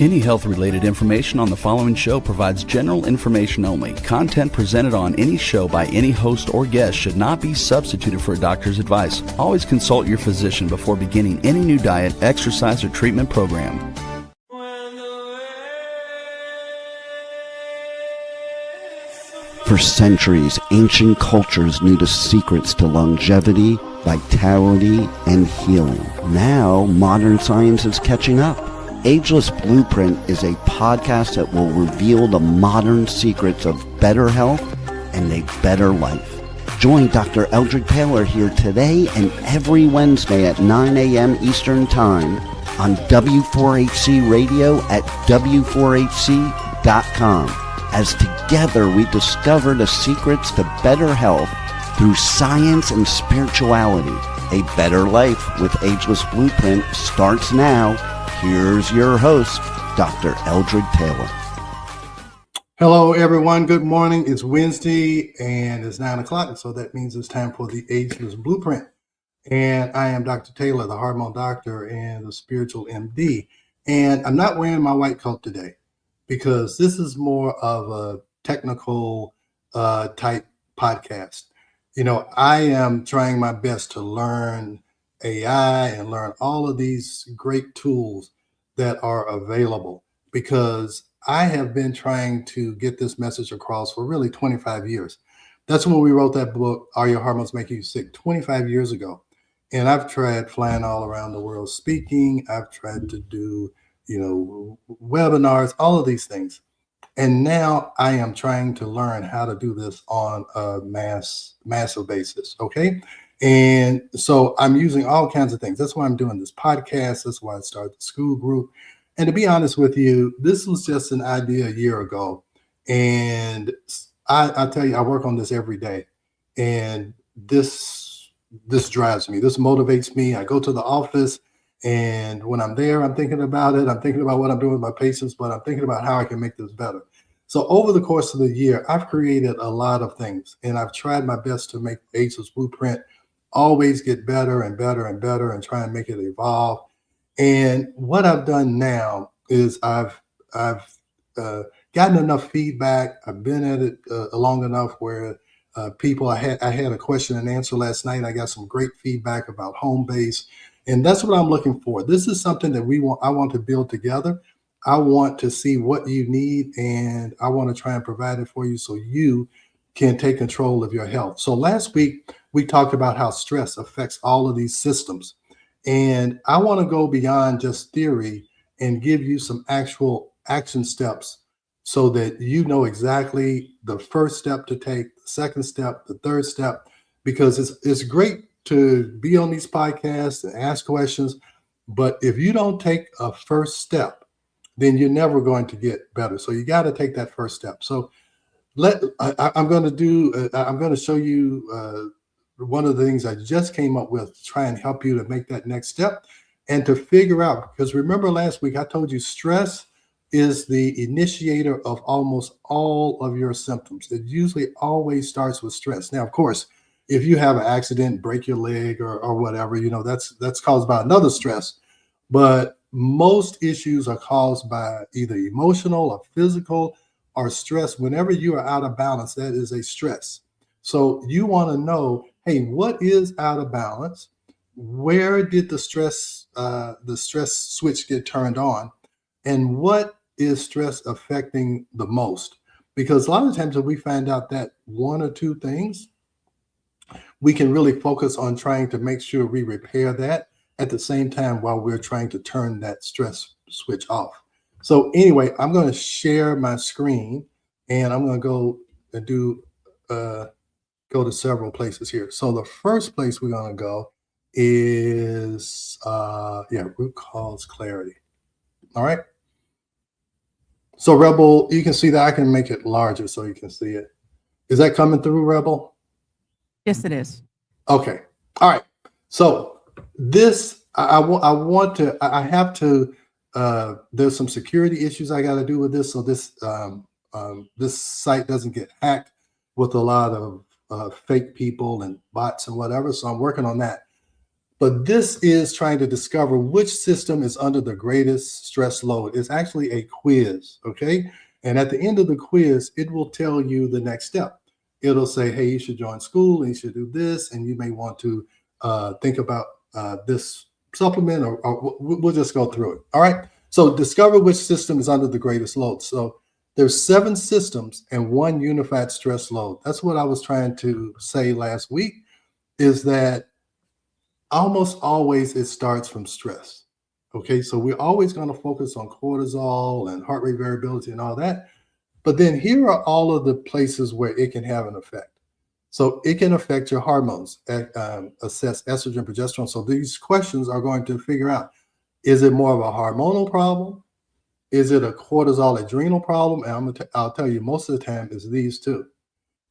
Any health-related information on the following show provides general information only. Content presented on any show by any host or guest should not be substituted for a doctor's advice. Always consult your physician before beginning any new diet, exercise, or treatment program. For centuries, ancient cultures knew the secrets to longevity, vitality, and healing. Now, modern science is catching up. Ageless Blueprint is a podcast that will reveal the modern secrets of better health and a better life. Join Dr. Eldred Taylor here today and every Wednesday at 9 a.m. Eastern Time on W4HC Radio at W4HC.com. As together we discover the secrets to better health through science and spirituality. A better life with Ageless Blueprint starts now. Here's your host, Dr. Eldred Taylor. Hello, everyone. Good morning. It's Wednesday and it's 9 o'clock. So that means it's time for the Ageless Blueprint. And I am Dr. Taylor, the hormone doctor and the spiritual MD. And I'm not wearing my white coat today because this is more of a technical type podcast. You know, I am trying my best to learn AI and learn all of these great tools that are available because I have been trying to get this message across for really 25 years. That's when we wrote that book, Are Your Hormones Making You Sick, 25 years ago. And I've tried flying all around the world speaking. I've tried to do, webinars, all of these things. And now I am trying to learn how to do this on a massive basis. Okay. And so I'm using all kinds of things. That's why I'm doing this podcast. That's why I started the Skool group. And to be honest with you, this was just an idea a year ago. And I tell you, I work on this every day. And this drives me. This motivates me. I go to the office. And when I'm there, I'm thinking about it. I'm thinking about what I'm doing with my patients, but I'm thinking about how I can make this better. So over the course of the year, I've created a lot of things. And I've tried my best to make Ageless Blueprint always get better and better and better and try and make it evolve. And what I've done now is I've gotten enough feedback. I've been at it long enough where people, I had a question and answer last night. I got some great feedback about home base. And that's what I'm looking for. This is something that I want to build together. I want to see what you need and I want to try and provide it for you so you can take control of your health. So last week, we talked about how stress affects all of these systems. And I want to go beyond just theory and give you some actual action steps so that you know exactly the first step to take, the second step, the third step, because it's great to be on these podcasts and ask questions. But if you don't take a first step, then you're never going to get better. So you got to take that first step. So I'm going to show you one of the things I just came up with to try and help you to make that next step and to figure out, because remember last week I told you stress is the initiator of almost all of your symptoms. It usually always starts with stress. Now, of course, if you have an accident, break your leg or whatever, that's caused by another stress. But most issues are caused by either emotional or physical or stress. Whenever you are out of balance, that is a stress. So you want to know, hey, what is out of balance? Where did the stress switch get turned on? And what is stress affecting the most? Because a lot of times if we find out that one or two things, we can really focus on trying to make sure we repair that at the same time while we're trying to turn that stress switch off. So anyway, I'm going to share my screen and I'm going to go and go to several places here. So the first place we're going to go is, root cause clarity. All right. So Rebel, you can see that I can make it larger so you can see it. Is that coming through, Rebel? Yes, it is. Okay. All right. So this, I have to, there's some security issues I got to do with this. So this site doesn't get hacked with a lot of fake people and bots and whatever. So I'm working on that. But this is trying to discover which system is under the greatest stress load. It's actually a quiz, okay? And at the end of the quiz, it will tell you the next step. It'll say, hey, you should join Skool, and you should do this, and you may want to think about this supplement, or we'll just go through it. All right. So discover which system is under the greatest load. So there's 7 systems and 1 unified stress load. That's what I was trying to say last week, is that almost always it starts from stress. Okay, so we're always going to focus on cortisol and heart rate variability and all that. But then here are all of the places where it can have an effect. So it can affect your hormones, assess estrogen, progesterone. So these questions are going to figure out, is it more of a hormonal problem? Is it a cortisol adrenal problem? And I'll tell you, most of the time it's these two.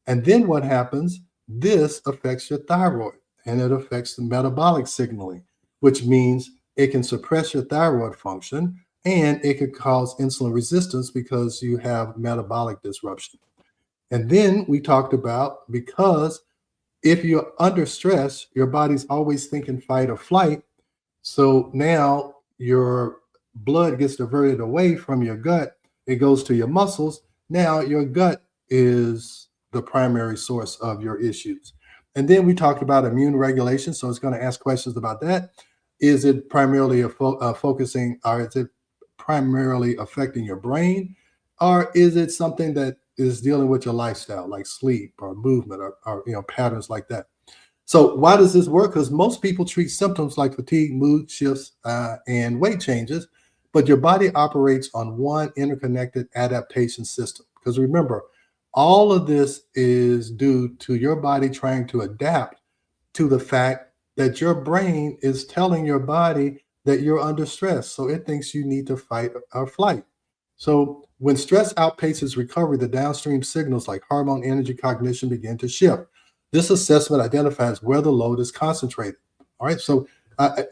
And then what happens? This affects your thyroid, and it affects the metabolic signaling, which means it can suppress your thyroid function, and it could cause insulin resistance because you have metabolic disruption. And then we talked about, because if you're under stress, your body's always thinking fight or flight. So now your blood gets diverted away from your gut. It goes to your muscles. Now your gut is the primary source of your issues. And then we talked about immune regulation. So it's going to ask questions about that. Is it primarily focusing, or is it primarily affecting your brain? Or is it something that is dealing with your lifestyle, like sleep or movement or patterns like that? So why does this work? Because most people treat symptoms like fatigue, mood shifts, and weight changes, but your body operates on one interconnected adaptation system. Because remember, all of this is due to your body trying to adapt to the fact that your brain is telling your body that you're under stress. So it thinks you need to fight or flight. So when stress outpaces recovery, the downstream signals like hormone, energy, cognition begin to shift. This assessment identifies where the load is concentrated. All right. So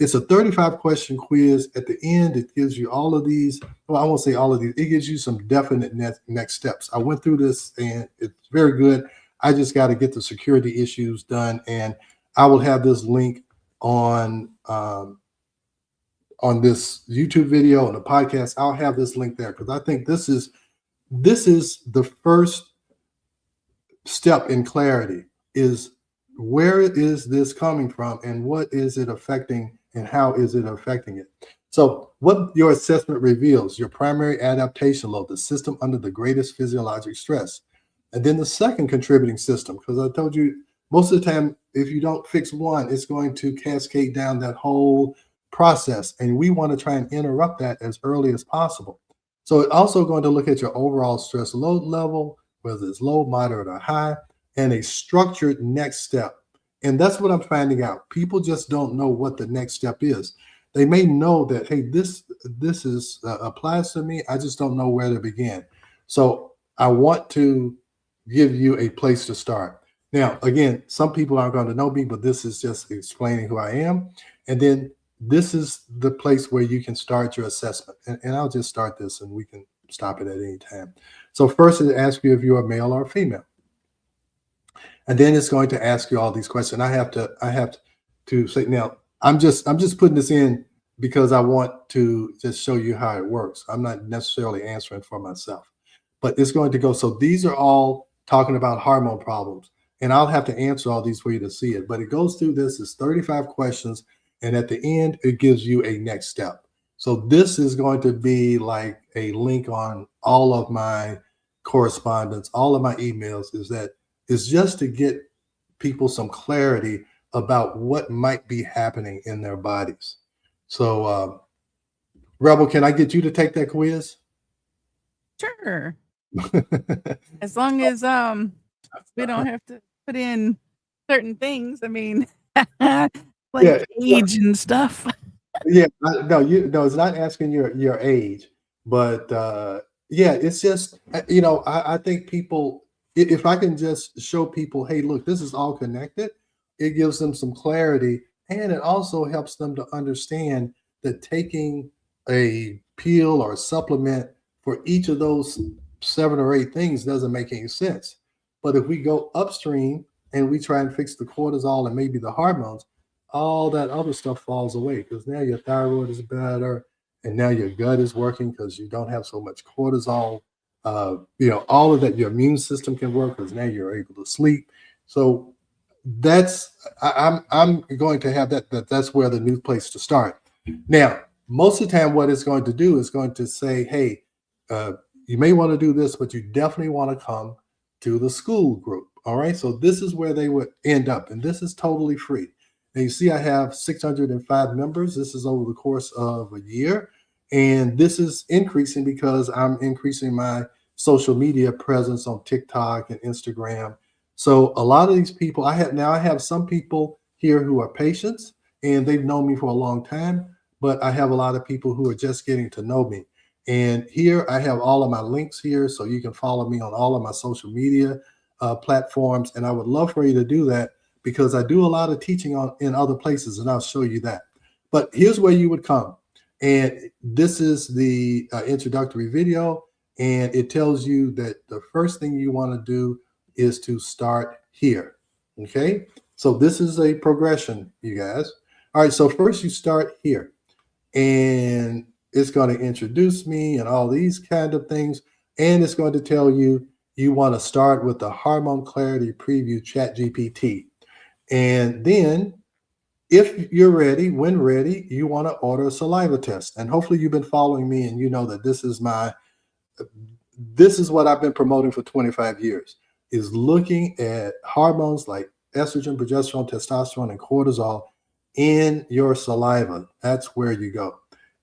it's a 35-question quiz. At the end, it gives you all of these. Well, I won't say all of these. It gives you some definite next steps. I went through this, and it's very good. I just got to get the security issues done, and I will have this link on this YouTube video and the podcast. I'll have this link there, because I think this is the first step in clarity, is where is this coming from, and what is it affecting, and how is it affecting it? So what your assessment reveals: your primary adaptation load, the system under the greatest physiologic stress. And then the second contributing system, because I told you most of the time, if you don't fix one, it's going to cascade down that whole process. And we want to try and interrupt that as early as possible. So it's also going to look at your overall stress load level, whether it's low, moderate, or high, and a structured next step. And that's what I'm finding out. People just don't know what the next step is. They may know that, hey, this is applies to me. I just don't know where to begin. So I want to give you a place to start. Now, again, some people aren't going to know me, but this is just explaining who I am. And then this is the place where you can start your assessment. And I'll just start this, and we can stop it at any time. So first, it asks you if you're a male or a female. And then it's going to ask you all these questions. I have to say, now, I'm just putting this in because I want to just show you how it works. I'm not necessarily answering for myself, but it's going to go. So these are all talking about hormone problems, and I'll have to answer all these for you to see it. But it goes through this. It's 35 questions, and at the end, it gives you a next step. So this is going to be like a link on all of my correspondence, all of my emails. Is just to get people some clarity about what might be happening in their bodies. So, Rebel, can I get you to take that quiz? Sure. As long as we don't have to put in certain things. I mean, like age and stuff. Yeah, no, it's not asking your age, but it's just, I think people, if I can just show people, hey, look, this is all connected, it gives them some clarity, and it also helps them to understand that taking a pill or a supplement for each of those 7 or 8 things doesn't make any sense. But if we go upstream and we try and fix the cortisol and maybe the hormones, all that other stuff falls away because now your thyroid is better and now your gut is working because you don't have so much cortisol. All of that, your immune system can work because now you're able to sleep. So I'm going to have that's where the new place to start. Now, most of the time, what it's going to do is going to say, hey, you may want to do this, but you definitely want to come to the Skool group. All right. So this is where they would end up. And this is totally free. And you see, I have 605 members. This is over the course of a year. And this is increasing because I'm increasing my social media presence on TikTok and Instagram. So a lot of these people, I have some people here who are patients and they've known me for a long time, but I have a lot of people who are just getting to know me. And here I have all of my links here, so you can follow me on all of my social media platforms. And I would love for you to do that because I do a lot of teaching in other places, and I'll show you that. But here's where you would come. And this is the introductory video, and it tells you that the first thing you want to do is to start here. Okay, so this is a progression, you guys. All right, so first you start here, and it's going to introduce me and all these kind of things, and it's going to tell you you want to start with the Hormone Clarity Preview Chat GPT. And then if you're ready, when ready, you want to order a saliva test. And hopefully you've been following me and you know that this is what I've been promoting for 25 years, is looking at hormones like estrogen, progesterone, testosterone, and cortisol in your saliva. That's where you go.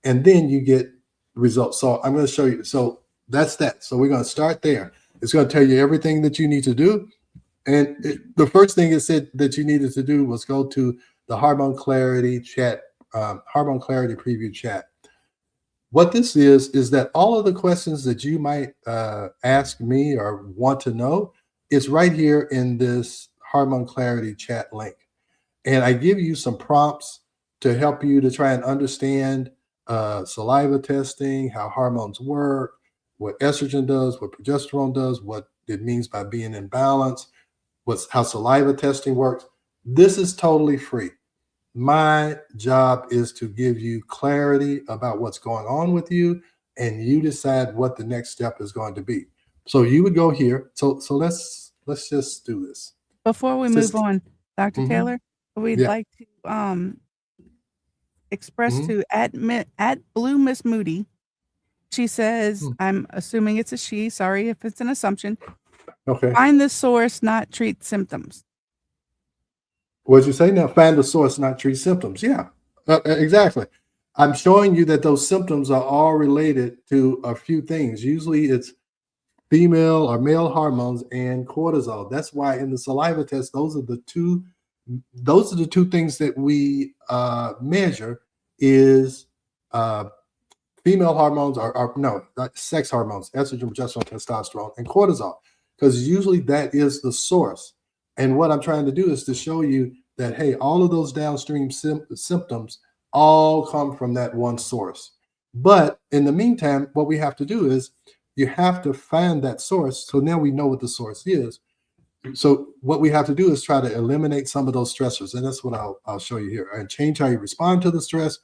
And then you get results. So I'm going to show you. So that's that. So we're going to start there. It's going to tell you everything that you need to do. And the first thing it said that you needed to do was go to the Hormone Clarity chat, Hormone Clarity Preview chat. What this is that all of the questions that you might ask me or want to know is right here in this Hormone Clarity chat link. And I give you some prompts to help you to try and understand saliva testing, how hormones work, what estrogen does, what progesterone does, what it means by being in balance, how saliva testing works. This is totally free. My job is to give you clarity about what's going on with you, and you decide what the next step is going to be. So you would go here. So let's just do this. Before we move on, Dr. Taylor, we'd like to express to at Blue Miss Moody. She says, I'm assuming it's a she. Sorry if it's an assumption. Okay. Find the source, not treat symptoms. What'd you say now? Find the source, not treat symptoms. Yeah, exactly. I'm showing you that those symptoms are all related to a few things. Usually it's female or male hormones and cortisol. That's why in the saliva test, those are the two things that we measure is female hormones not sex hormones, estrogen, progesterone, testosterone, and cortisol, because usually that is the source. And what I'm trying to do is to show you that, hey, all of those downstream symptoms all come from that one source. But in the meantime, what we have to do is you have to find that source. So now we know what the source is. So what we have to do is try to eliminate some of those stressors. And that's what I'll show you here. And change how you respond to the stress.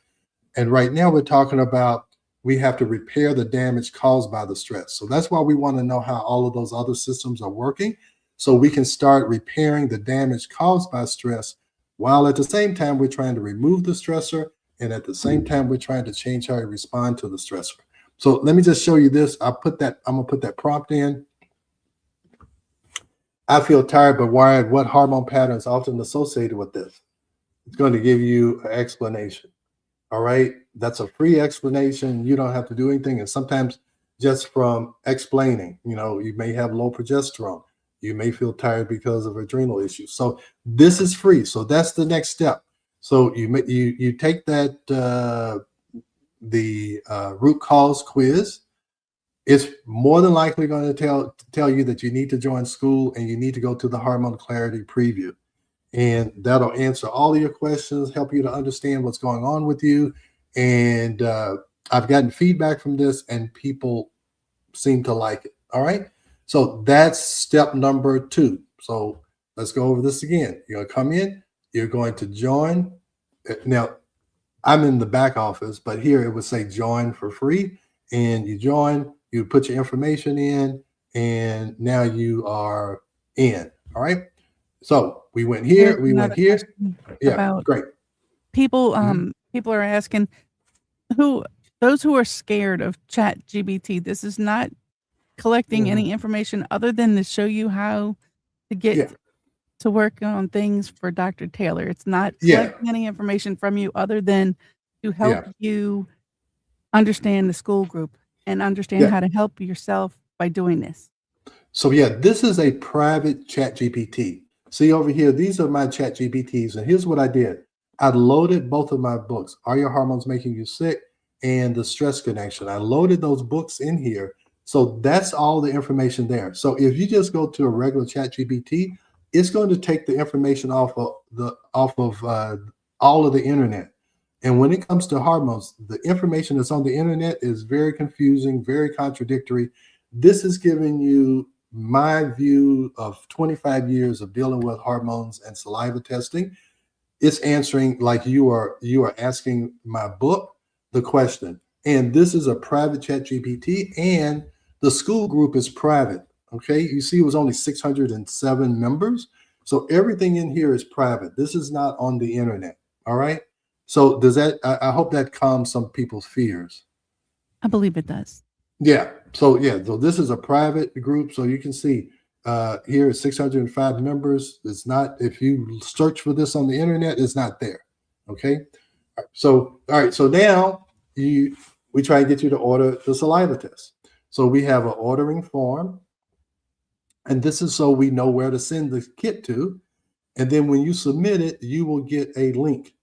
And right now we're talking about we have to repair the damage caused by the stress. So that's why we want to know how all of those other systems are working, so we can start repairing the damage caused by stress, while at the same time we're trying to remove the stressor, and at the same time we're trying to change how you respond to the stressor. So let me just show you this. I'm gonna put that prompt in. I feel tired but wired. What hormone pattern is often associated with this? It's going to give you an explanation. All right, that's a free explanation. You don't have to do anything. And sometimes just from explaining, you may have low progesterone. You may feel tired because of adrenal issues. So this is free. So that's the next step. So you take that the root cause quiz. It's more than likely going to tell you that you need to join Skool and you need to go to the Hormone Clarity Preview. And that'll answer all of your questions, help you to understand what's going on with you. And I've gotten feedback from this and people seem to like it. All right. So that's step number 2. So let's go over this again. You're going to come in, you're going to join Now, I'm in the back office, but here it would say join for free. And you join, you put your information in, and now you are in. All right. So we went here, Here's we went another here. question Yeah, about great. people. Mhm. People are asking those who are scared of Chat GBT. This is not collecting Mhm. any information other than to show you how to get Yeah, to work on things for Dr. Taylor. It's not yeah, collecting any information from you other than to help yeah, you understand the Skool group and understand yeah. how to help yourself by doing this. So yeah, this is a private Chat GPT. See over here, these are my Chat GPTs, and here's what I did. I loaded both of my books, Are Your Hormones Making You Sick? And The Stress Connection. I loaded those books in here. So that's all the information there. So if you just go to a regular Chat GPT, it's going to take the information off of all of the internet. And when it comes to hormones, the information that's on the internet is very confusing, very contradictory. This is giving you my view of 25 years of dealing with hormones and saliva testing. It's answering like you are asking my book the question. And this is a private Chat GPT, and the Skool group is private. Okay, you see it was only 607 members. So everything in here is private. This is not on the internet. All right. So does that I hope that calms some people's fears. I believe it does. Yeah. So yeah, so this is a private group. So you can see here is 605 members. It's not, if you search for this on the internet, it's not there. Okay. So all right. So now we try to get you to order the saliva test. So we have an ordering form, and this is so we know where to send the kit to. And then when you submit it, you will get a link,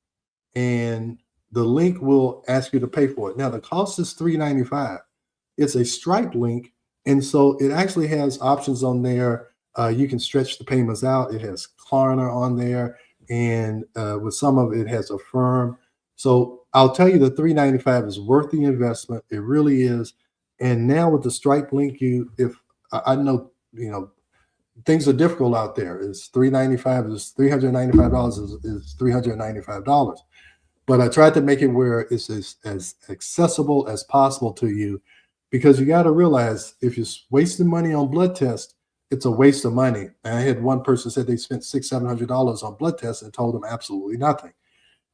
and the link will ask you to pay for it. Now the cost is $3.95. It's a Stripe link, and so it actually has options on there. You can stretch the payments out. It has Klarna on there, and with some of it has Affirm. So I'll tell you, the $3.95 is worth the investment. It really is. And now with the Stripe link, if I know, things are difficult out there. It's $3.95 is $395 is $395. But I tried to make it where it's as accessible as possible to you, because you got to realize if you're wasting money on blood tests, it's a waste of money. And I had one person said they spent $600-700 on blood tests and told them absolutely nothing.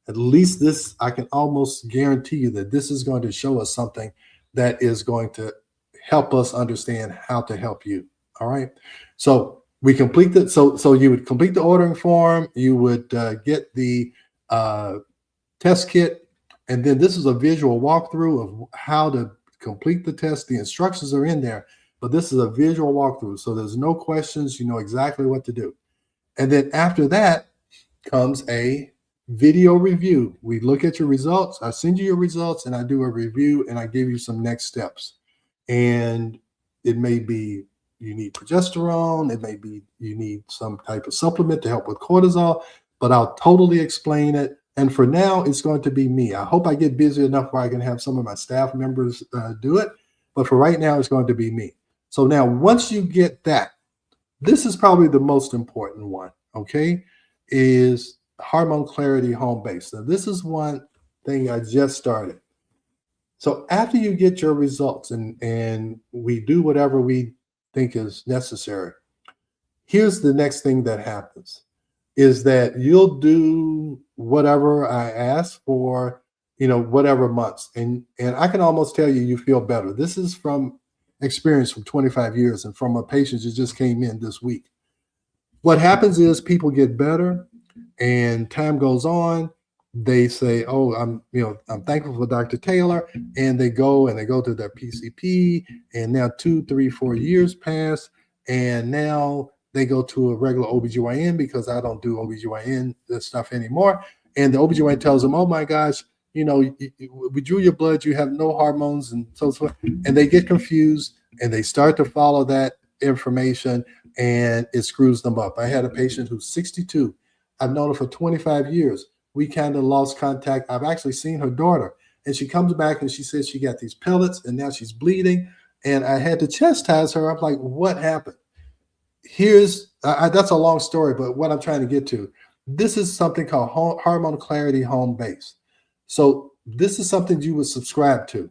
At least this, I can almost guarantee you that this is going to show us something that is going to help us understand how to help you. All right. So we complete that. So you would complete the ordering form. You would get the test kit, and then this is a visual walkthrough of how to complete the test. The instructions are in there, but this is a visual walkthrough, so there's no questions. You know exactly what to do. And then after that comes a video review. We look at your results. I send you your results, and I do a review, and I give you some next steps. And it may be you need progesterone. It may be you need some type of supplement to help with cortisol, but I'll totally explain it. And for now, it's going to be me. I hope I get busy enough where I can have some of my staff members do it. But for right now, it's going to be me. So now, once you get that, this is probably the most important one, okay, is Hormone Clarity Home Base. Now, this is one thing I just started. So after you get your results and we do whatever we think is necessary, here's the next thing that happens. Is that you'll do whatever I ask for, whatever months. And I can almost tell you feel better. This is from experience from 25 years and from a patient who just came in this week. What happens is people get better, and time goes on. They say, oh, I'm thankful for Dr. Taylor. And they go to their PCP, and now 2, 3, 4 years pass. And now they go to a regular OBGYN, because I don't do OBGYN stuff anymore. And the OBGYN tells them, oh my gosh, we drew your blood, you have no hormones and so forth. And they get confused, and they start to follow that information, and it screws them up. I had a patient who's 62. I've known her for 25 years. We kind of lost contact. I've actually seen her daughter, and she comes back and she says she got these pellets and now she's bleeding. And I had to chastise her. I'm like, what happened? That's a long story, but what I'm trying to get to, this is something called Hormone Clarity Home Base. So this is something you would subscribe to.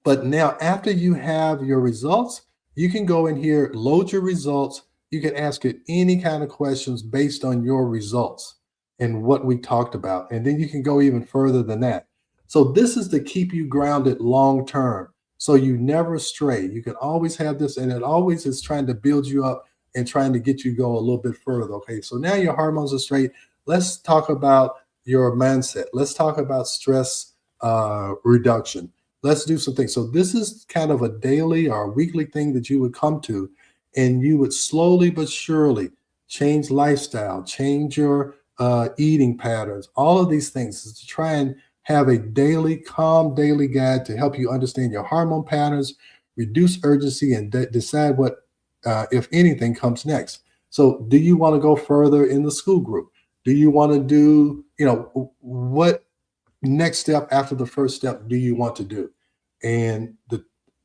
But now after you have your results, you can go in here, load your results. You can ask it any kind of questions based on your results and what we talked about. And then you can go even further than that. So this is to keep you grounded long term, so you never stray. You can always have this, and it always is trying to build you up and trying to get you go a little bit further. Okay, so now your hormones are straight. Let's talk about your mindset. Let's talk about stress reduction. Let's do some things. So this is kind of a daily or weekly thing that you would come to, and you would slowly but surely change lifestyle, change your eating patterns, all of these things is to try and have a daily, calm daily guide to help you understand your hormone patterns, reduce urgency, and decide what, if anything, comes next. So do you want to go further in the Skool group? Do you want to do, what next step after the first step do you want to do? And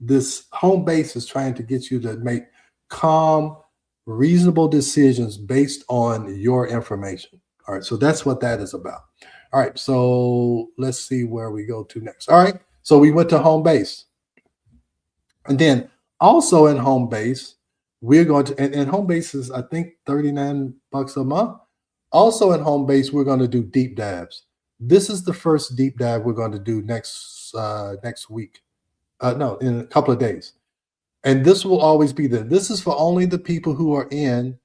this home base is trying to get you to make calm, reasonable decisions based on your information. All right, so that's what that is about. All right, so let's see where we go to next. All right, so we went to home base. And then also in home base, we're going to, and home base is, I think, $39 a month. Also in home base, we're going to do deep dives. This is the first deep dive we're going to do next week. No, in a couple of days. And this will always be there. This is for only the people who are in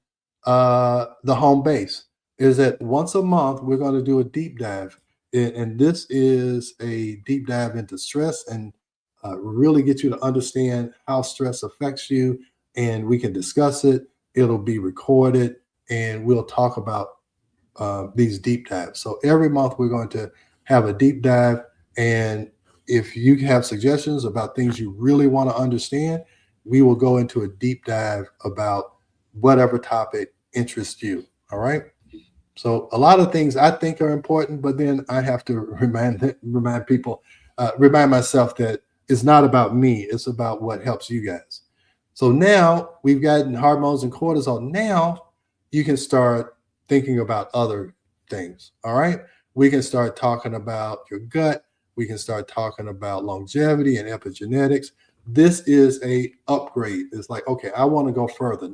the home base. Is that once a month, we're going to do a deep dive. And this is a deep dive into stress and really get you to understand how stress affects you. And we can discuss it. It'll be recorded, and we'll talk about these deep dives. So every month we're going to have a deep dive. And if you have suggestions about things you really want to understand, we will go into a deep dive about whatever topic interests you. All right. So a lot of things I think are important, but then I have to remind people, remind myself that it's not about me. It's about what helps you guys. So now we've gotten hormones and cortisol. Now you can start thinking about other things. All right. We can start talking about your gut. We can start talking about longevity and epigenetics. This is a upgrade. It's like, okay, I want to go further.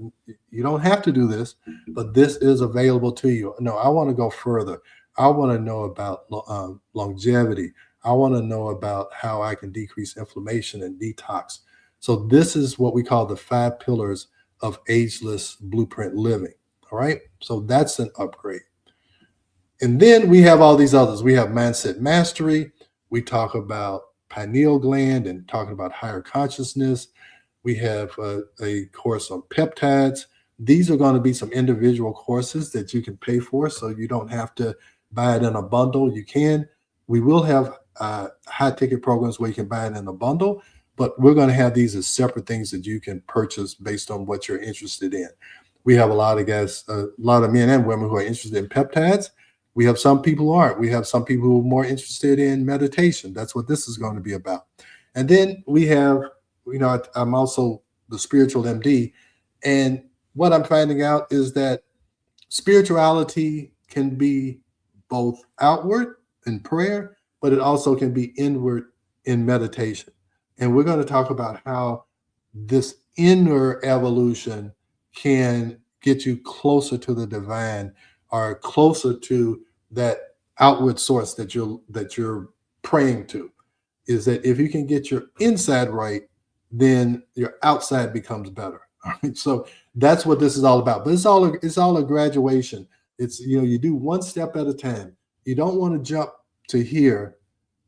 You don't have to do this, but this is available to you. No, I want to go further. I want to know about longevity. I want to know about how I can decrease inflammation and detox. So this is what we call the 5 pillars of ageless blueprint living. All right. So that's an upgrade. And then we have all these others. We have mindset mastery. We talk about pineal gland and talking about higher consciousness. We have a course on peptides. These are going to be some individual courses that you can pay for, so you don't have to buy it in a bundle. You can. We will have high ticket programs where you can buy it in a bundle, but we're going to have these as separate things that you can purchase based on what you're interested in. We have a lot of guys, a lot of men and women who are interested in peptides. We have some people who aren't. We have some people who are more interested in meditation. That's what this is going to be about. And then we have, I'm also the spiritual MD. And what I'm finding out is that spirituality can be both outward in prayer, but it also can be inward in meditation. And we're going to talk about how this inner evolution can get you closer to the divine, or closer to that outward source that you're praying to. Is that if you can get your inside right, then your outside becomes better. All right? So that's what this is all about. But it's all a graduation. It's, you do one step at a time. You don't want to jump to here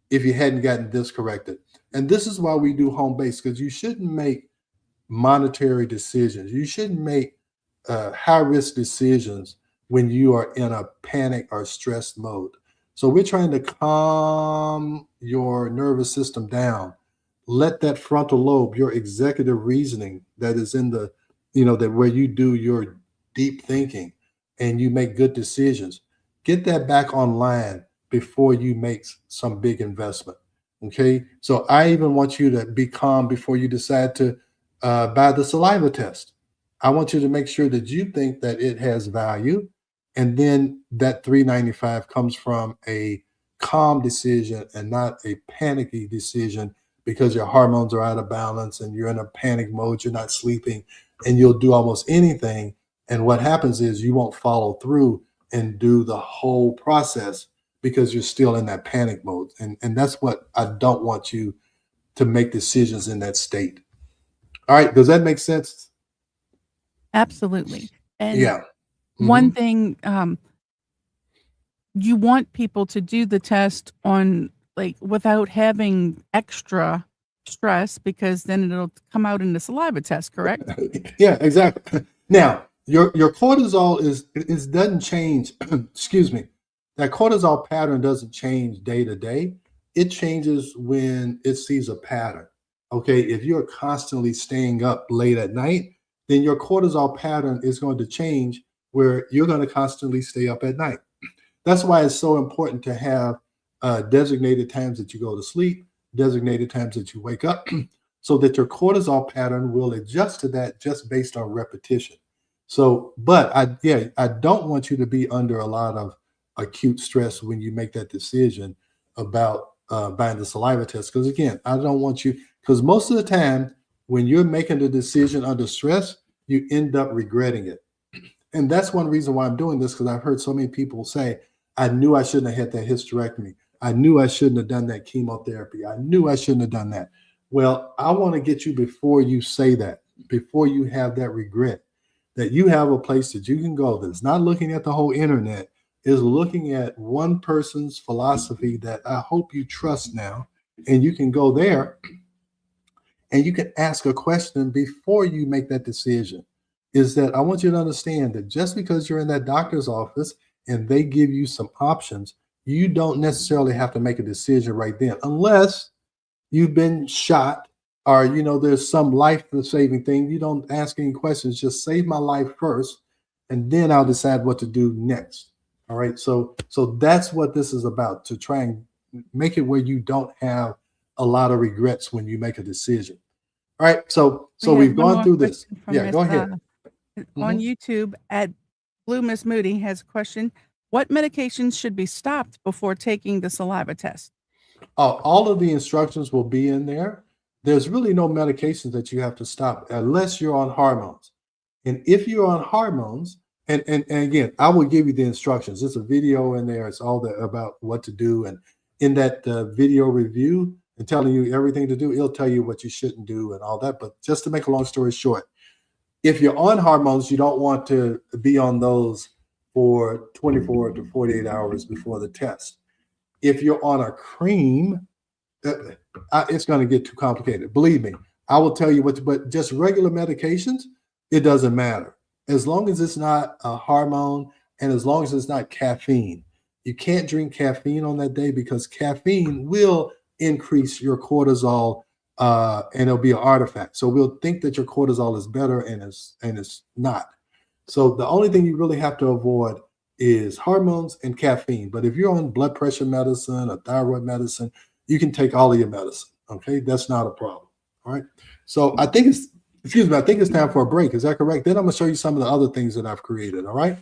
if you hadn't gotten this corrected. And this is why we do home base, because you shouldn't make monetary decisions. You shouldn't make high risk decisions when you are in a panic or stressed mode. So we're trying to calm your nervous system down. Let that frontal lobe, your executive reasoning that is in the, that where you do your deep thinking and you make good decisions, get that back online before you make some big investment. Okay. So I even want you to be calm before you decide to buy the saliva test. I want you to make sure that you think that it has value, And then that $395 comes from a calm decision and not a panicky decision, because your hormones are out of balance and you're in a panic mode, you're not sleeping, and you'll do almost anything. And what happens is you won't follow through and do the whole process because you're still in that panic mode. And that's what I don't want you to make decisions in that state. All right. Does that make sense? Absolutely. And yeah. One thing, you want people to do the test on, like, without having extra stress, because then it'll come out in the saliva test, correct? Yeah, exactly. Now, your cortisol is doesn't change. Excuse me. That cortisol pattern doesn't change day to day. It changes when it sees a pattern. Okay, if you're constantly staying up late at night, then your cortisol pattern is going to change, where you're going to constantly stay up at night. That's why it's so important to have designated times that you go to sleep, designated times that you wake up, so that your cortisol pattern will adjust to that just based on repetition. So, but I don't want you to be under a lot of acute stress when you make that decision about buying the saliva test. Because again, I don't want you, because most of the time when you're making the decision under stress, you end up regretting it. And that's one reason why I'm doing this, because I've heard so many people say, I knew I shouldn't have had that hysterectomy. I knew I shouldn't have done that chemotherapy. I knew I shouldn't have done that. Well, I want to get you before you say that, before you have that regret, that you have a place that you can go that's not looking at the whole internet, is looking at one person's philosophy that I hope you trust now. And you can go there and you can ask a question before you make that decision. Is that I want you to understand that just because you're in that doctor's office and they give you some options, you don't necessarily have to make a decision right then, unless you've been shot or, there's some life-saving thing. You don't ask any questions, just save my life first, and then I'll decide what to do next. All right. So that's what this is about, to try and make it where you don't have a lot of regrets when you make a decision. All right. So we've gone through this. Yeah, go ahead. On YouTube at Blue Miss Moody has a question. What medications should be stopped before taking the saliva test? All of the instructions will be in there. There's really no medications that you have to stop unless you're on hormones. And if you're on hormones, and again, I will give you the instructions. There's a video in there. It's all about what to do. And in that video review and telling you everything to do, it'll tell you what you shouldn't do and all that. But just to make a long story short, if you're on hormones, you don't want to be on those for 24 to 48 hours before the test. If you're on a cream, it's going to get too complicated. Believe me, I will tell you but just regular medications, it doesn't matter. As long as it's not a hormone and as long as it's not caffeine. You can't drink caffeine on that day, because caffeine will increase your cortisol, and it'll be an artifact. So we'll think that your cortisol is better, and it's not. So the only thing you really have to avoid is hormones and caffeine. But if you're on blood pressure medicine or thyroid medicine, you can take all of your medicine. Okay, that's not a problem. All right. So I think it's time for a break. Is that correct? Then I'm going to show you some of the other things that I've created. All right.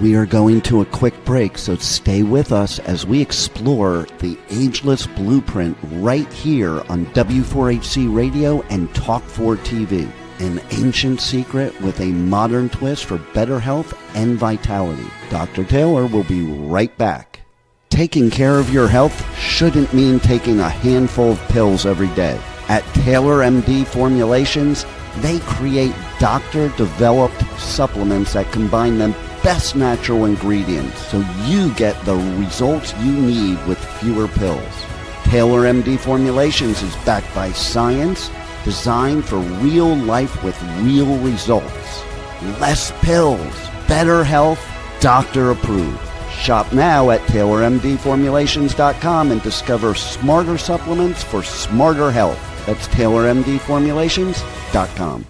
We are going to a quick break, so stay with us as we explore the Ageless Blueprint right here on W4HC Radio and Talk4 TV. An ancient secret with a modern twist for better health and vitality. Dr. Taylor will be right back. Taking care of your health shouldn't mean taking a handful of pills every day. At Taylor MD Formulations, they create doctor-developed supplements that combine the best natural ingredients so you get the results you need with fewer pills. Taylor MD Formulations is backed by science, designed for real life with real results. Less pills, better health, doctor approved. Shop now at TaylorMDFormulations.com and discover smarter supplements for smarter health. That's TaylorMDFormulations.com.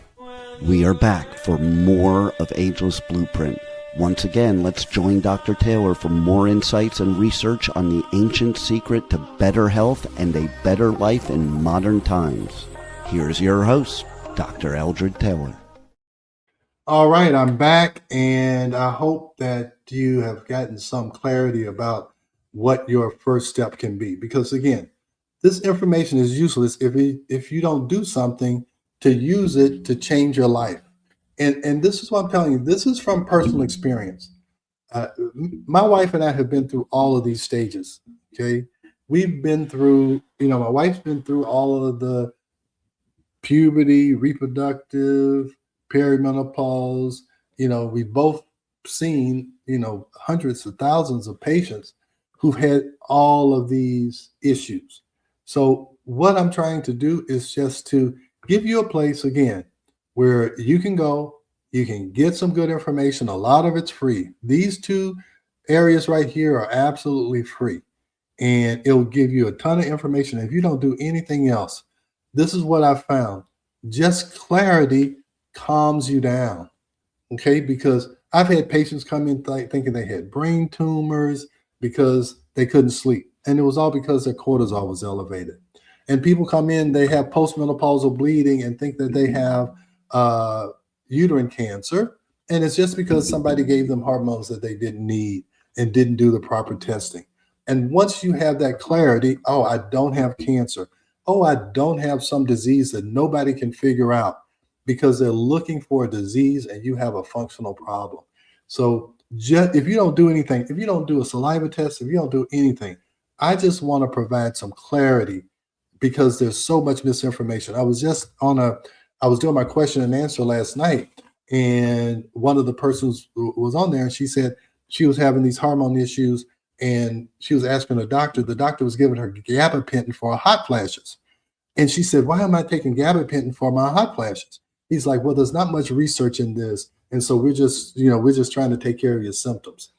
We are back for more of Ageless Blueprint. Once again, let's join Dr. Taylor for more insights and research on the ancient secret to better health and a better life in modern times. Here's your host, Dr. Eldred Taylor. All right, I'm back, and I hope that you have gotten some clarity about what your first step can be. Because again, this information is useless if you don't do something to use it to change your life. And this is what I'm telling you. This is from personal experience. My wife and I have been through all of these stages. Okay, we've been through. My wife's been through all of the puberty, reproductive, perimenopause. We've both seen, hundreds of thousands of patients who've had all of these issues. So what I'm trying to do is just to give you a place again where you can go, you can get some good information. A lot of it's free. These two areas right here are absolutely free, and it'll give you a ton of information. If you don't do anything else, this is what I found. Just clarity calms you down, okay? Because I've had patients come in thinking they had brain tumors because they couldn't sleep. And it was all because their cortisol was elevated. And people come in, they have postmenopausal bleeding and think that they have uterine cancer. And it's just because somebody gave them hormones that they didn't need and didn't do the proper testing. And once you have that clarity, oh, I don't have cancer. Oh, I don't have some disease that nobody can figure out, because they're looking for a disease and you have a functional problem. So if you don't do anything, if you don't do a saliva test, if you don't do anything, I just want to provide some clarity, because there's so much misinformation. I was doing my question and answer last night, and one of the persons was on there, and she said she was having these hormone issues, and she was asking the doctor was giving her gabapentin for hot flashes. And she said, why am I taking gabapentin for my hot flashes? He's like, well, there's not much research in this. And so we're just trying to take care of your symptoms.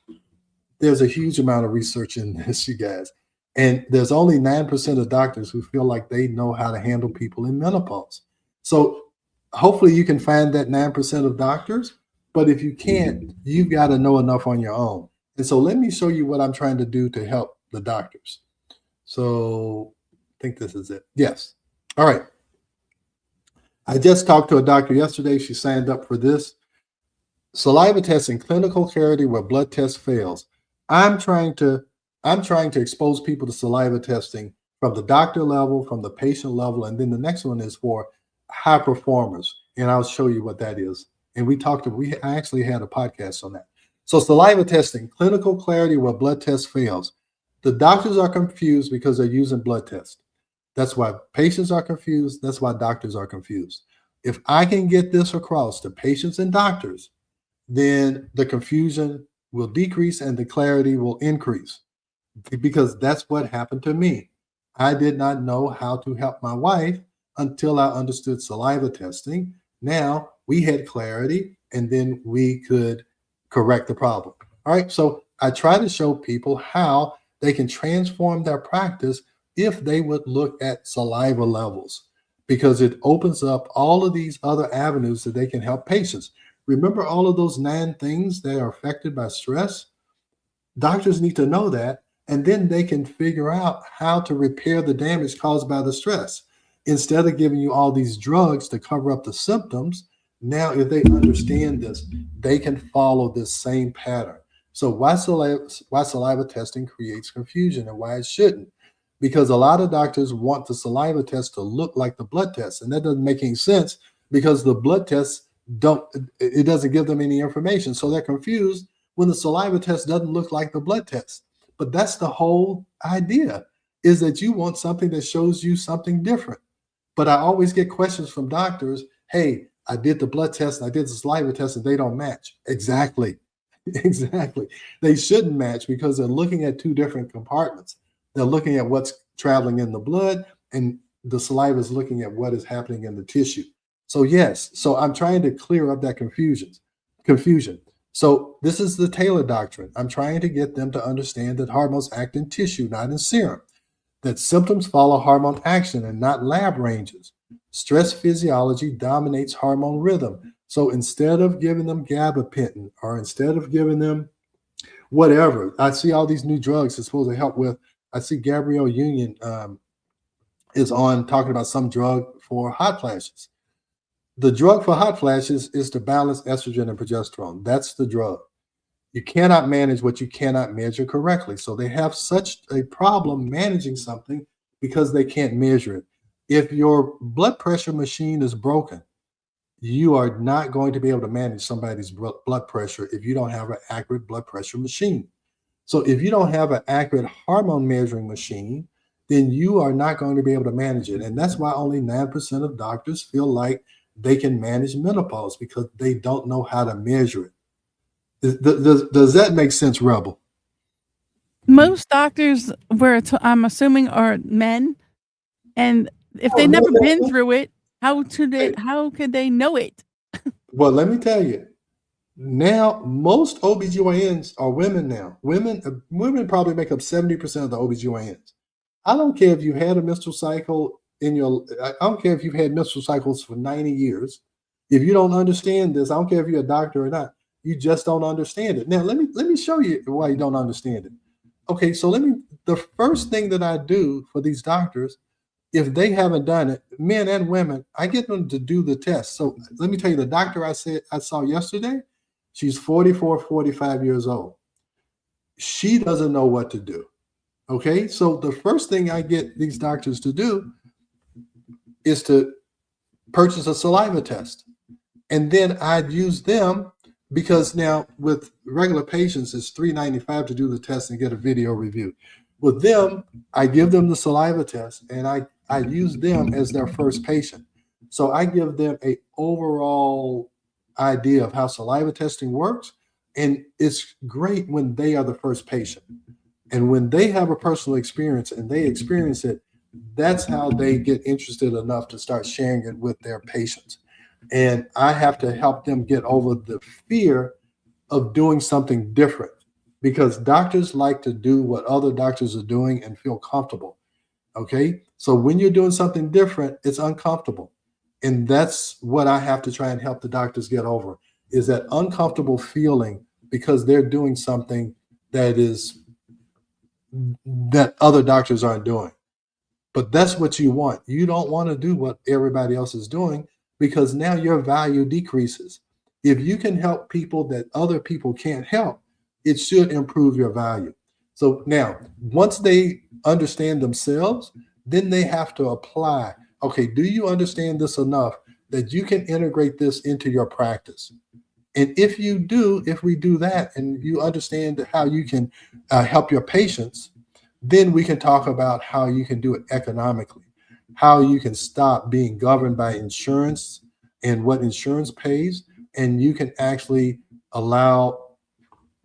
There's a huge amount of research in this, you guys. And there's only 9% of doctors who feel like they know how to handle people in menopause. So hopefully you can find that 9% of doctors. But if you can't, you've got to know enough on your own. And so let me show you what I'm trying to do to help the doctors. So I think this is it. Yes. All right. I just talked to a doctor yesterday. She signed up for this. Saliva testing, clinical clarity where blood test fails. I'm trying to expose people to saliva testing from the doctor level, from the patient level, and then the next one is for high performers. And I'll show you what that is. And I actually had a podcast on that. So saliva testing, clinical clarity where blood test fails. The doctors are confused because they're using blood tests. That's why patients are confused. That's why doctors are confused. If I can get this across to patients and doctors, then the confusion will decrease and the clarity will increase, because that's what happened to me. I did not know how to help my wife until I understood saliva testing. Now we had clarity, and then we could correct the problem. All right. So I try to show people how they can transform their practice if they would look at saliva levels, because it opens up all of these other avenues that they can help patients. Remember all of those 9 things that are affected by stress? Doctors need to know that, and then they can figure out how to repair the damage caused by the stress. Instead of giving you all these drugs to cover up the symptoms, now if they understand this, they can follow this same pattern. So why saliva testing creates confusion and why it shouldn't? Because a lot of doctors want the saliva test to look like the blood test, and that doesn't make any sense, because the blood tests doesn't give them any information. So they're confused when the saliva test doesn't look like the blood test. But that's the whole idea, is that you want something that shows you something different. But I always get questions from doctors, hey, I did the blood test and I did the saliva test and they don't match. Exactly. They shouldn't match, because they're looking at 2 different compartments. They're looking at what's traveling in the blood, and the saliva is looking at what is happening in the tissue. So yes, so I'm trying to clear up that confusion. So this is the Taylor doctrine. I'm trying to get them to understand that hormones act in tissue, not in serum. That symptoms follow hormone action and not lab ranges. Stress physiology dominates hormone rhythm. So instead of giving them gabapentin, or instead of giving them whatever, I see all these new drugs that's supposed to help with. I see Gabrielle Union is on talking about some drug for hot flashes. The drug for hot flashes is to balance estrogen and progesterone. That's the drug. You cannot manage what you cannot measure correctly. So they have such a problem managing something because they can't measure it. If your blood pressure machine is broken, you are not going to be able to manage somebody's blood pressure if you don't have an accurate blood pressure machine. So if you don't have an accurate hormone measuring machine, then you are not going to be able to manage it. And that's why only 9% of doctors feel like they can manage menopause, because they don't know how to measure it. Does that make sense, Rebel? Most doctors, I'm assuming, are men, and if they've never been through it, how could they know it? Well, let me tell you. Now, most OBGYNs are women now. Women probably make up 70% of the OBGYNs. I don't care if you had a menstrual cycle I don't care if you've had menstrual cycles for 90 years. If you don't understand this, I don't care if you're a doctor or not, you just don't understand it. Now, let me show you why you don't understand it. Okay, so the first thing that I do for these doctors, if they haven't done it, men and women, I get them to do the test. So let me tell you, the doctor I saw yesterday, she's 44, 45 years old. She doesn't know what to do. Okay, so the first thing I get these doctors to do is to purchase a saliva test. And then I'd use them, because now with regular patients, it's $395 to do the test and get a video review. With them, I give them the saliva test, and I use them as their first patient. So I give them an overall idea of how saliva testing works. And it's great when they are the first patient. And when they have a personal experience and they experience it, that's how they get interested enough to start sharing it with their patients. And I have to help them get over the fear of doing something different, because doctors like to do what other doctors are doing and feel comfortable. Okay. So when you're doing something different, it's uncomfortable. And that's what I have to try and help the doctors get over, is that uncomfortable feeling, because they're doing something that other doctors aren't doing. But that's what you want. You don't want to do what everybody else is doing, because now your value decreases. If you can help people that other people can't help, it should improve your value. So now, once they understand themselves, then they have to apply. Okay, do you understand this enough that you can integrate this into your practice? And if we do that, and you understand how you can help your patients, then we can talk about how you can do it economically, how you can stop being governed by insurance and what insurance pays, and you can actually allow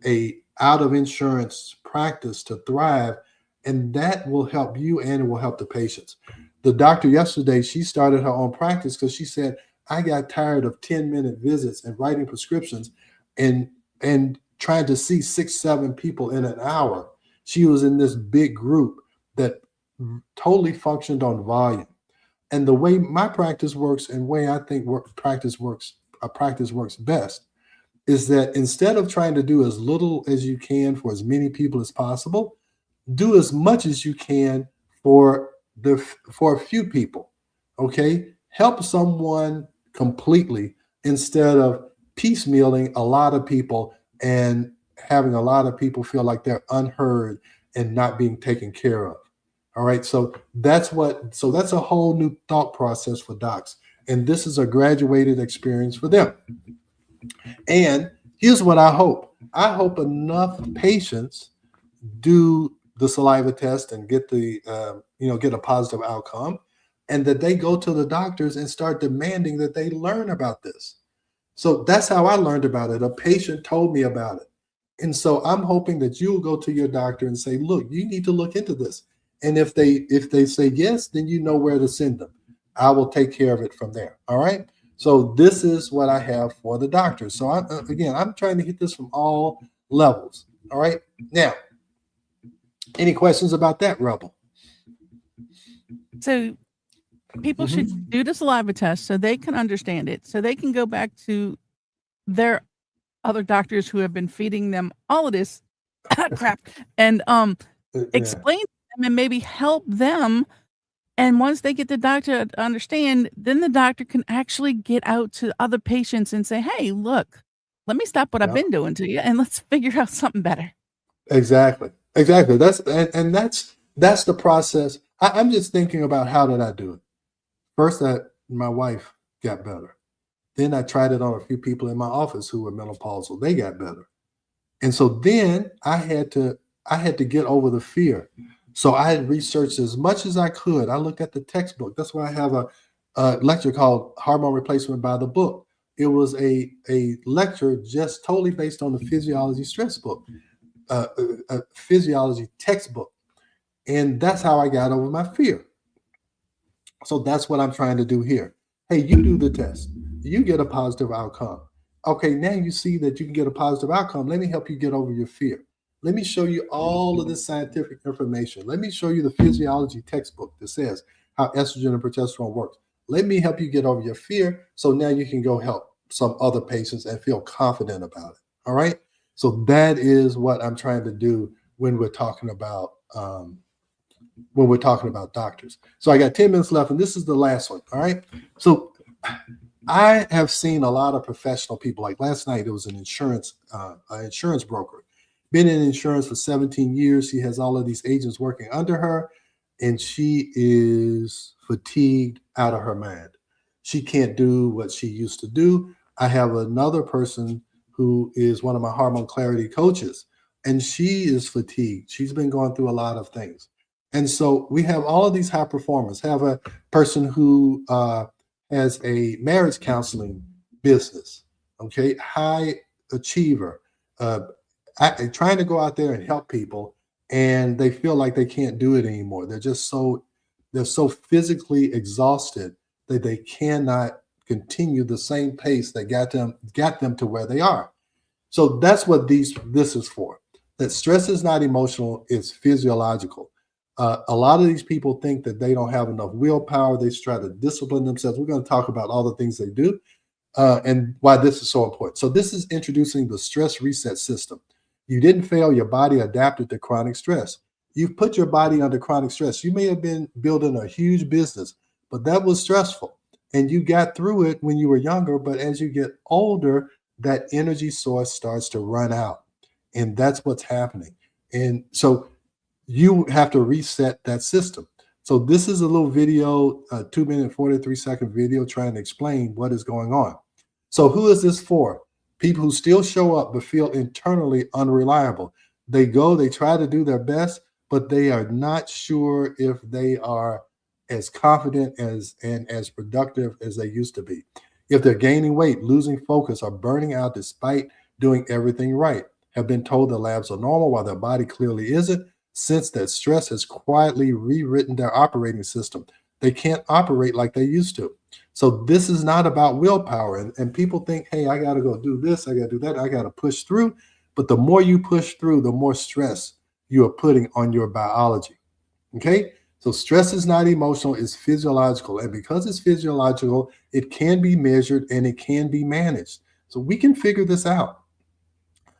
a out of insurance practice to thrive, and that will help you and it will help the patients. The doctor yesterday, she started her own practice because she said, I got tired of 10-minute visits and writing prescriptions and trying to see 6-7 people in an hour. She was in this big group that totally functioned on volume. And the way my practice works, and way I think practice works best, is that instead of trying to do as little as you can for as many people as possible, do as much as you can for a few people. Okay, help someone completely instead of piecemealing a lot of people and having a lot of people feel like they're unheard and not being taken care of. All right, so that's a whole new thought process for docs, and this is a graduated experience for them. And here's what I hope. I hope enough patients do the saliva test and get get a positive outcome, and that they go to the doctors and start demanding that they learn about this. So that's how I learned about it. A patient told me about it. And so I'm hoping that you'll go to your doctor and say, look, you need to look into this. And if they say yes, then you know where to send them. I will take care of it from there. All right. So this is what I have for the doctors. So I'm trying to hit this from all levels. All right. Now, any questions about that, Rebel? So people should do the saliva test so they can understand it, so they can go back to their other doctors who have been feeding them all of this crap and explain to them and maybe help them And once they get the doctor to understand, then the doctor can actually get out to other patients and say, "Hey, look, let me stop what I've Yeah. been doing to you and let's figure out something better." Exactly. That's the process. I'm just thinking about how did I do it. First, that my wife got better. Then I tried it on a few people in my office who were menopausal. They got better. And so then I had to get over the fear. So I had researched as much as I could. I looked at the textbook. That's why I have a lecture called Hormone Replacement by the Book. It was a lecture just totally based on the physiology stress book, a physiology textbook. And that's how I got over my fear. So that's what I'm trying to do here. Hey, you do the test. You get a positive outcome. Okay, now you see that you can get a positive outcome. Let me help you get over your fear. Let me show you all of this scientific information. Let me show you the physiology textbook that says how estrogen and progesterone works. Let me help you get over your fear so now you can go help some other patients and feel confident about it. All right. So that is what I'm trying to do when we're talking about doctors. So I got 10 minutes left, and this is the last one. All right. So I have seen a lot of professional people. Like last night, it was an insurance broker. Been in insurance for 17 years. She has all of these agents working under her, and she is fatigued out of her mind. She can't do what she used to do. I have another person who is one of my hormone clarity coaches, and she is fatigued. She's been going through a lot of things. And so we have all of these high performers. Have a person who has a marriage counseling business, okay, high achiever, trying to go out there and help people, and they feel like they can't do it anymore. They're so physically exhausted that they cannot continue the same pace that got them to where they are. So that's what this is for. That stress is not emotional, it's physiological. A lot of these people think that they don't have enough willpower. They try to discipline themselves. We're going to talk about all the things they do and why this is so important. So this is introducing the stress reset system. You didn't fail. Your body adapted to chronic stress. You've put your body under chronic stress. You may have been building a huge business, but that was stressful. And you got through it when you were younger. But as you get older, that energy source starts to run out. And that's what's happening. And so you have to reset that system. So this is a little video, a 2-minute, 43-second video trying to explain what is going on. So who is this for? People who still show up but feel internally unreliable. They try to do their best, but they are not sure if they are as confident and as productive as they used to be. If they're gaining weight, losing focus, or burning out despite doing everything right, have been told their labs are normal while their body clearly isn't, sense that stress has quietly rewritten their operating system. They can't operate like they used to. So this is not about willpower. And people think, hey, I got to go do this, I got to do that, I got to push through. But the more you push through, the more stress you are putting on your biology. Okay? So stress is not emotional, it's physiological. And because it's physiological, it can be measured and it can be managed. So we can figure this out.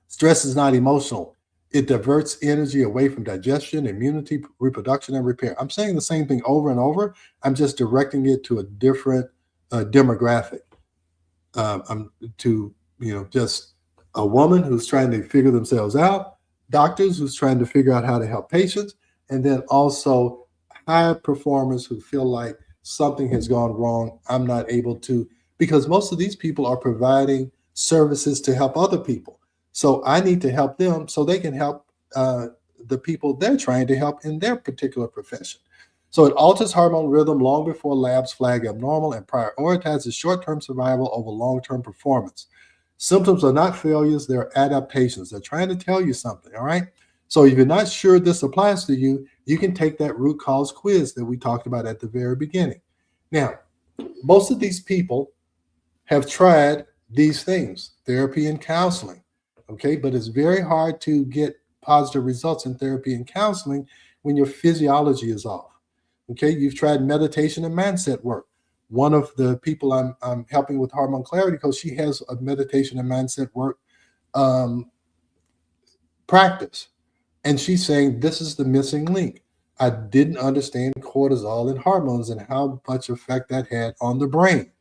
Stress is not emotional. It diverts energy away from digestion, immunity, reproduction, and repair. I'm saying the same thing over and over. I'm just directing it to a different demographic. Just a woman who's trying to figure themselves out, doctors who's trying to figure out how to help patients, and then also high performers who feel like something has gone wrong. I'm not able to, because most of these people are providing services to help other people. So I need to help them so they can help the people they're trying to help in their particular profession. So it alters hormone rhythm long before labs flag abnormal and prioritizes short-term survival over long-term performance. Symptoms are not failures, they're adaptations. They're trying to tell you something, all right? So if you're not sure this applies to you, you can take that root cause quiz that we talked about at the very beginning. Now, most of these people have tried these things, therapy and counseling. Okay, but it's very hard to get positive results in therapy and counseling when your physiology is off. Okay, you've tried meditation and mindset work. One of the people I'm helping with Hormone Clarity Coach, she has a meditation and mindset work practice. And she's saying this is the missing link. I didn't understand cortisol and hormones and how much effect that had on the brain.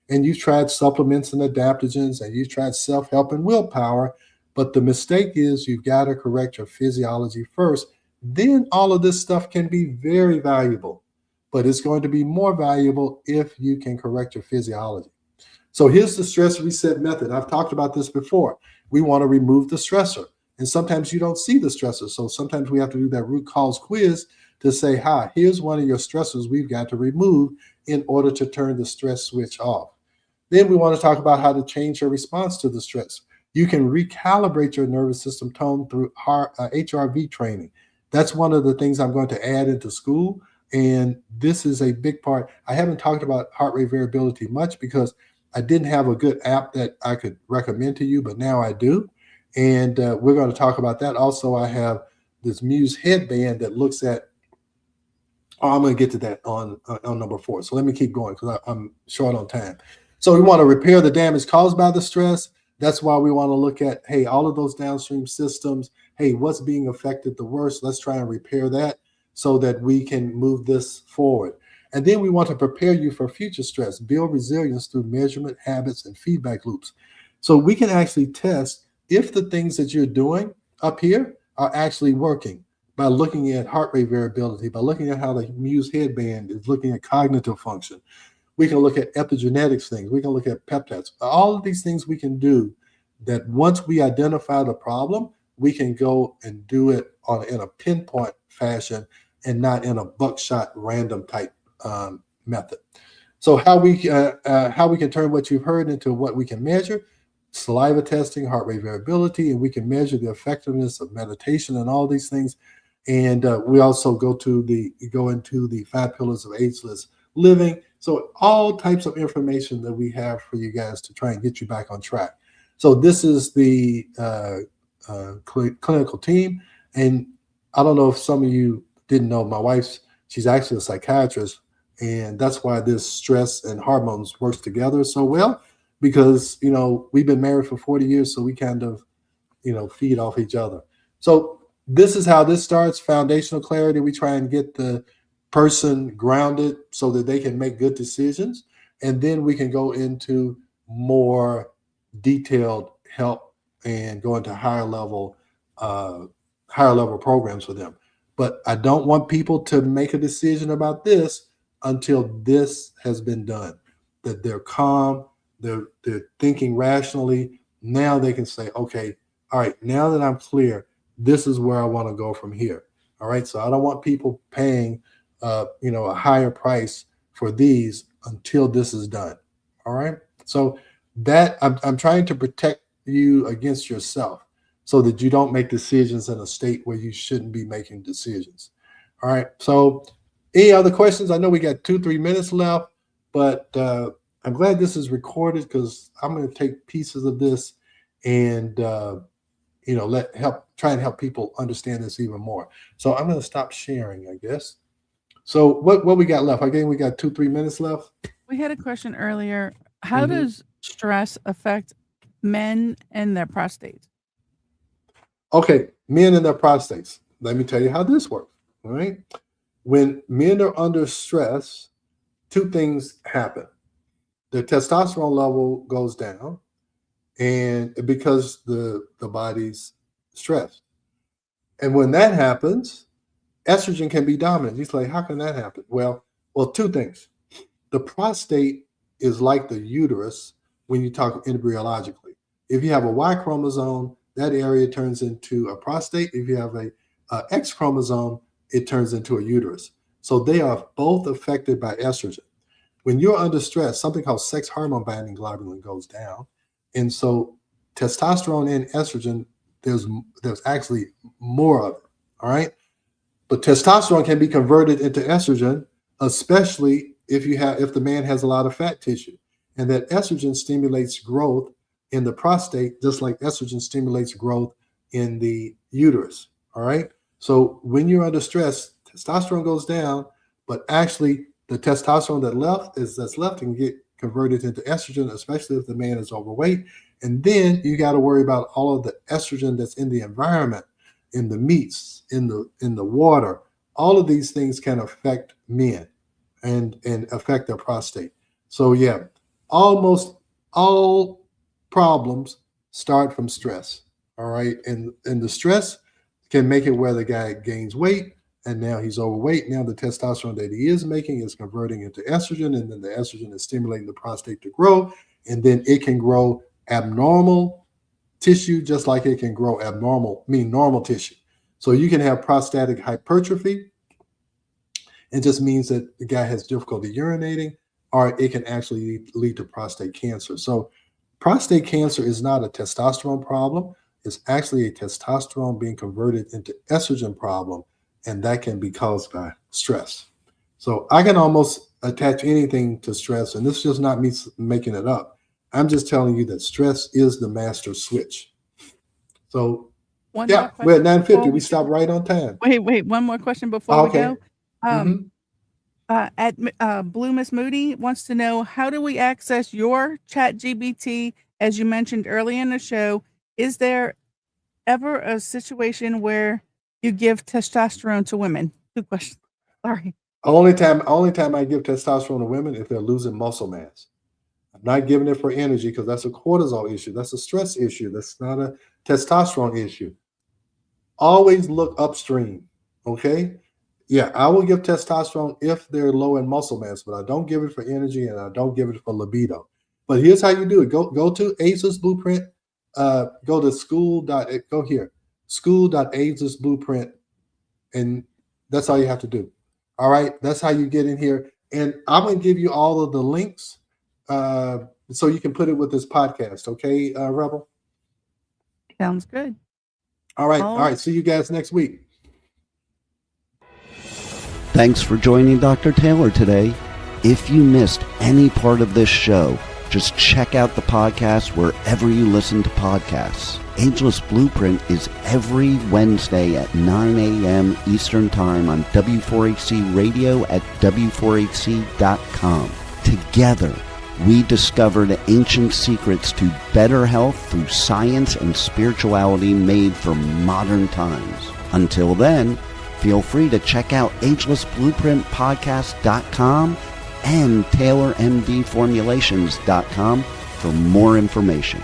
And you've tried supplements and adaptogens, and you've tried self-help and willpower, but the mistake is you've got to correct your physiology first. Then all of this stuff can be very valuable, but it's going to be more valuable if you can correct your physiology. So here's the stress reset method. I've talked about this before. We want to remove the stressor, and sometimes you don't see the stressor. So sometimes we have to do that root cause quiz to say, hi, here's one of your stressors we've got to remove in order to turn the stress switch off. Then we want to talk about how to change your response to the stress. You can recalibrate your nervous system tone through HRV training. That's one of the things I'm going to add into Skool. And this is a big part. I haven't talked about heart rate variability much because I didn't have a good app that I could recommend to you, but now I do. And we're going to talk about that. Also, I have this Muse headband that looks at, I'm going to get to that on number 4. So let me keep going because I'm short on time. So we want to repair the damage caused by the stress. That's why we want to look at, hey, all of those downstream systems. Hey, what's being affected the worst? Let's try and repair that so that we can move this forward. And then we want to prepare you for future stress, build resilience through measurement, habits, and feedback loops. So we can actually test if the things that you're doing up here are actually working by looking at heart rate variability, by looking at how the Muse headband is looking at cognitive function. We can look at epigenetics things. We can look at peptides. All of these things we can do that once we identify the problem, we can go and do it in a pinpoint fashion and not in a buckshot random type method. So how we can turn what you've heard into what we can measure: saliva testing, heart rate variability, and we can measure the effectiveness of meditation and all these things. And we also go into the 5 pillars of ageless living. So all types of information that we have for you guys to try and get you back on track. So this is the clinical team. And I don't know if some of you didn't know, my wife's, she's actually a psychiatrist. And that's why this stress and hormones works together so well, because, we've been married for 40 years. So we kind of, feed off each other. So this is how this starts: foundational clarity. We try and get the person grounded so that they can make good decisions. And then we can go into more detailed help and go into higher level programs for them. But I don't want people to make a decision about this until this has been done, that they're calm, they're thinking rationally. Now they can say, okay, all right, now that I'm clear, this is where I want to go from here. All right. So I don't want people paying a higher price for these until this is done. All right. So that I'm trying to protect you against yourself so that you don't make decisions in a state where you shouldn't be making decisions. All right. So any other questions? I know we got 2-3 minutes left, but I'm glad this is recorded because I'm going to take pieces of this and try and help people understand this even more. So I'm going to stop sharing, I guess. So what we got left? Again, we got 2-3 minutes left. We had a question earlier. How does stress affect men and their prostates? Okay, men and their prostates. Let me tell you how this works. All right. When men are under stress, 2 things happen. Their testosterone level goes down, and because the body's stressed. And when that happens, estrogen can be dominant. He's like, how can that happen? Well, 2 things. The prostate is like the uterus when you talk embryologically. If you have a Y chromosome, that area turns into a prostate. If you have a X chromosome, it turns into a uterus. So they are both affected by estrogen. When you're under stress, something called sex hormone binding globulin goes down. And so testosterone and estrogen, there's actually more of it. All right. But testosterone can be converted into estrogen, especially if the man has a lot of fat tissue. And that estrogen stimulates growth in the prostate, just like estrogen stimulates growth in the uterus. All right. So when you're under stress, testosterone goes down, but actually the testosterone that's left can get converted into estrogen, especially if the man is overweight. And then you got to worry about all of the estrogen that's in the environment, in the meats, in the water, all of these things can affect men and affect their prostate. So yeah, almost all problems start from stress. All right. And the stress can make it where the guy gains weight, and now he's overweight. Now the testosterone that he is making is converting into estrogen, and then the estrogen is stimulating the prostate to grow, and then it can grow abnormal tissue just like it can grow normal tissue. So you can have prostatic hypertrophy. It just means that the guy has difficulty urinating, or it can actually lead to prostate cancer. So prostate cancer is not a testosterone problem. It's actually a testosterone being converted into estrogen problem, and that can be caused by stress. So I can almost attach anything to stress, and this is just not me making it up. I'm just telling you that stress is the master switch. So we're at 9:50. We stopped right on time. Wait, one more question before we go. Blue Miss Moody wants to know, how do we access your ChatGPT? As you mentioned earlier in the show, is there ever a situation where you give testosterone to women? Good question. Sorry. Only time I give testosterone to women if they're losing muscle mass. I'm not giving it for energy because that's a cortisol issue. That's a stress issue. That's not a testosterone issue. Always look upstream. Okay. Yeah, I will give testosterone if they're low in muscle mass, but I don't give it for energy and I don't give it for libido. But here's how you do it. Go to Ageless Blueprint. Go to Skool.Ageless Blueprint, and that's all you have to do. All right, that's how you get in here. And I'm going to give you all of the links so you can put it with this podcast. Okay, Rebel? Sounds good. All right. See you guys next week. Thanks for joining Dr. Taylor today. If you missed any part of this show, just check out the podcast wherever you listen to podcasts. Ageless Blueprint is every Wednesday at 9 a.m. Eastern Time on W4HC Radio at W4HC.com. Together, we discover the ancient secrets to better health through science and spirituality made for modern times. Until then, feel free to check out agelessblueprintpodcast.com and taylormdformulations.com for more information.